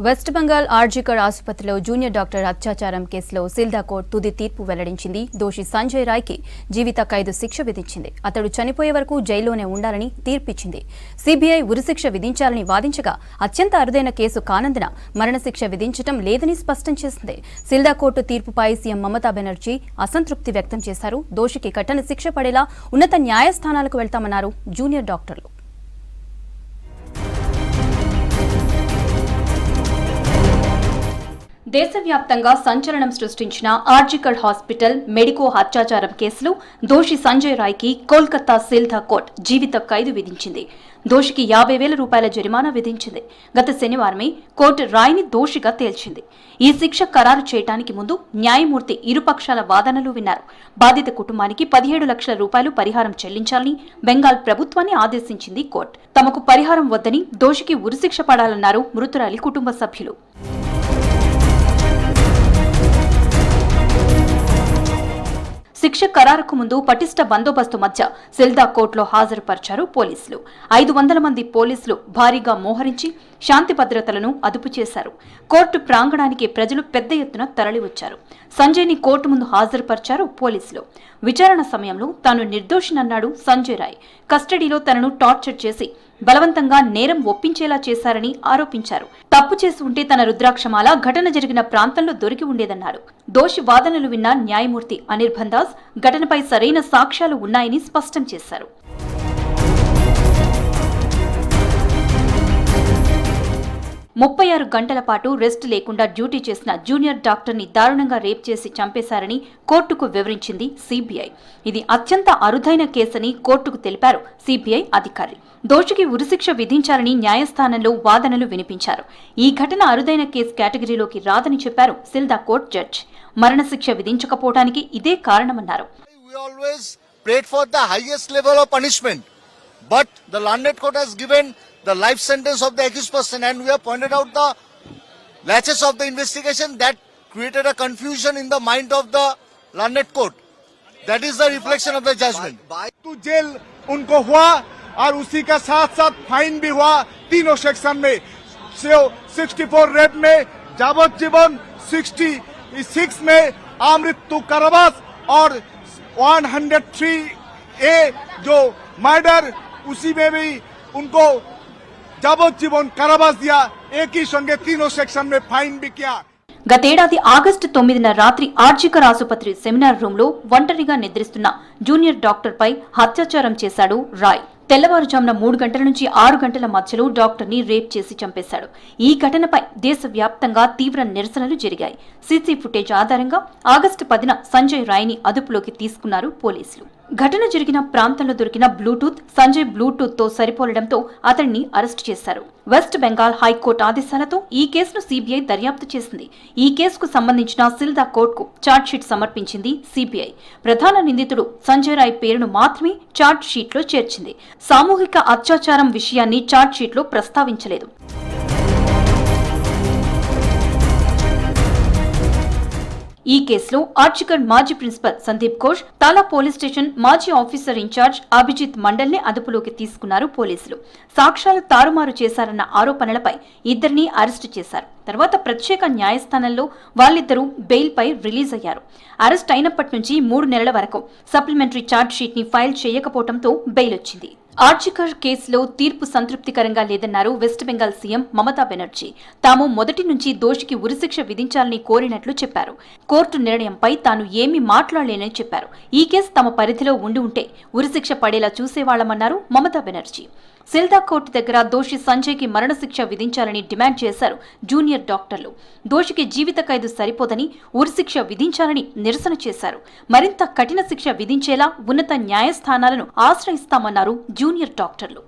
West Bengal RG Kar ఆసుపత్రిలో junior doctor అత్యాచారం కేసులో సిల్దా కోర్టు తుది తీర్పు వెల్లడించింది. దోషి సంజయ్ రాయ్కి జీవిత ఖైదు శిక్ష విధించింది. అతడు చనిపోయే వరకు జైల్లోనే ఉండాలని తీర్పిచ్చింది. సిబిఐ ఉరిశిక్ష విధించాలని వాదించగా అత్యంత అరుదైన కేసు కానందున మరణశిక్ష విధించడం లేదని స్పష్టం చేసింది. సిల్దా కోర్టు తీర్పుపై సీఎం మమతా బెనర్జీ అసంతృప్తి వ్యక్తం చేశారు. దోషికి కఠిన శిక్ష పడేలా ఉన్నత న్యాయస్థానాలకు వెళ్తామన్నారు జూనియర్ డాక్టర్లు. దేశవ్యాప్తంగా సంచలనం సృష్టించిన ఆర్జికర్ హాస్పిటల్ మెడికో అత్యాచారం కేసులో దోషి సంజయ్ రాయ్కి కోల్కతా సిల్దా కోర్టు జీవిత ఖైదు విధించింది. దోషికి 50,000 రూపాయల జరిమానా విధించింది. గత శనివారమే కోర్టు రాయ్ని దోషిగా తేల్చింది. ఈ శిక్ష ఖరారు చేయడానికి ముందు న్యాయమూర్తి ఇరుపక్షాల వాదనలు విన్నారు. బాధిత కుటుంబానికి 17 లక్షల రూపాయలు పరిహారం చెల్లించాలని బెంగాల్ ప్రభుత్వాన్ని ఆదేశించింది కోర్టు. తమకు పరిహారం వద్దని, దోషికి ఉరిశిక్ష పడాలన్నారు మృతురాలి కుటుంబ సభ్యులు. శిక్ష ఖరారుకు ముందు పటిష్ట బందోబస్తు మధ్య సిల్దా కోర్టులో హాజరుపరిచారు పోలీసులు. 500 మంది పోలీసులు భారీగా మోహరించి శాంతి భద్రతలను అదుపు చేశారు. కోర్టు ప్రాంగణానికి ప్రజలు పెద్ద ఎత్తున తరలివచ్చారు. సంజయ్ని కోర్టు ముందు హాజరుపరిచారు పోలీసులు. విచారణ సమయంలో తాను నిర్దోషినన్నాడు సంజయ్ రాయ్. కస్టడీలో తనను టార్చర్ చేసి బలవంతంగా నేరం ఒప్పించేలా చేశారని ఆరోపించారు. తప్పు చేసి ఉంటే తన రుద్రాక్షమాల ఘటన జరిగిన ప్రాంతంలో దొరికి ఉండేదన్నారు. దోషి వాదనలు విన్న న్యాయమూర్తి అనిర్బన్ దాస్ ఘటనపై సరైన సాక్ష్యాలు ఉన్నాయని స్పష్టం చేశారు. 36 గంటల పాటు రెస్ట్ లేకుండా డ్యూటీ చేసిన జూనియర్ డాక్టర్ని దారుణంగా రేప్ చేసి చంపేశారని కోర్టుకు వివరించింది సిబిఐ. ఇది అత్యంత అరుదైన కేసని కోర్టుకు తెలిపారు సిబిఐ అధికారి. దోషికి ఉరిశిక్ష విధించాలని న్యాయస్థానంలో వాదనలు వినిపించారు. ఈ ఘటన అరుదైన కేసు కేటగిరీలోకి రాదని చెప్పారు సిల్దా కోర్టు జడ్జి. మరణశిక్ష విధించకపోవడానికి ఇదే కారణమన్నారు. the life sentence of the accused person, and we have pointed out the latches of the investigation that created a confusion in the mind of the learned court. That is the reflection of the judgment. तो jail उनको हुआ और उसी का साथ साथ fine भी हुआ तीनों सेक्शन में. 64 रेप में जावज्जीवन, 66 में अमृत्यु कारावास और 103A जो मर्डर उसी में भी उनको जावज्जीवन कारावास दिया. एक ही संगे तीनों सेक्शन में फाइन भी किया. గతేడాది ఆగస్టు 9న రాత్రి ఆర్జికర్ ఆసుపత్రి సెమినార్ రూమ్ లో ఒంటరిగా నిద్రిస్తున్న జూనియర్ డాక్టర్ పై అత్యాచారం చేశాడు రాయ్. తెల్లవారుజామున 3 గంటల నుంచి 6 గంటల మధ్యలో డాక్టర్ ని రేప్ చేసి చంపేశాడు. ఈ ఘటనపై దేశవ్యాప్తంగా తీవ్ర నిరసనలు జరిగాయి. సీసీ ఫుటేజ్ ఆధారంగా ఆగస్టు 10న సంజయ్ రాయ్ ని అదుపులోకి తీసుకున్నారు పోలీసులు. ఘటన జరిగిన ప్రాంతంలో దొరికిన బ్లూటూత్ సంజయ్ బ్లూటూత్ తో సరిపోలడంతో అతడిని అరెస్టు చేశారు. వెస్ట్ బెంగాల్ హైకోర్టు ఆదేశాలతో ఈ కేసును సిబిఐ దర్యాప్తు చేసింది. ఈ కేసుకు సంబంధించిన సిల్దా కోర్టుకు ఛార్జ్షీట్ సమర్పించింది సిబిఐ. ప్రధాన నిందితుడు సంజయ్ రాయ్ పేరును మాత్రమే ఛార్జ్షీట్లో చేర్చింది. సామూహిక అత్యాచారం విషయాన్ని ఛార్జ్షీట్లో ప్రస్తావించలేదు. ఈ కేసులో ఆర్జికర్ మాజీ ప్రిన్సిపల్ సందీప్ ఘోష్, తాలా పోలీస్ స్టేషన్ మాజీ ఆఫీసర్ ఇన్ఛార్జ్ అభిజిత్ మండల్ ని అదుపులోకి తీసుకున్నారు పోలీసులు. సాక్ష్యాలు తారుమారు చేశారన్న ఆరోపణలపై ఇద్దరిని అరెస్టు చేశారు. తర్వాత ప్రత్యేక న్యాయస్థానంలో వాళ్ళిద్దరూ బెయిల్ పై రిలీజ్ అయ్యారు. అరెస్ట్ అయినప్పటి నుంచి 3 నెలల వరకు సప్లిమెంటరీ ఛార్జ్ షీట్ ని ఫైల్ చేయకపోవడంతో బెయిల్ వచ్చింది. ఆర్జికర్ కేసులో తీర్పు సంతృప్తికరంగా లేదన్నారు వెస్ట్ బెంగాల్ సీఎం మమతా బెనర్జీ. తాము మొదటి నుంచి దోషికి ఉరిశిక్ష విధించాలని కోరినట్లు చెప్పారు. కోర్టు నిర్ణయంపై తాను ఏమీ మాట్లాడలేనని చెప్పారు. ఈ కేసు తమ పరిధిలో ఉండి ఉంటే ఉరిశిక్ష పడేలా చూసేవాళ్లమన్నారు మమతా బెనర్జీ. సిల్దా కోర్టు దగ్గర దోషి సంజయ్కి మరణశిక్ష విధించాలని డిమాండ్ చేశారు జూనియర్ డాక్టర్లు. దోషికి జీవిత ఖైదు సరిపోదని ఉరిశిక్ష విధించాలని నిరసన చేశారు. మరింత కఠిన శిక్ష విధించేలా ఉన్నత న్యాయస్థానాలను ఆశ్రయిస్తామన్నారు జూనియర్ డాక్టర్లు.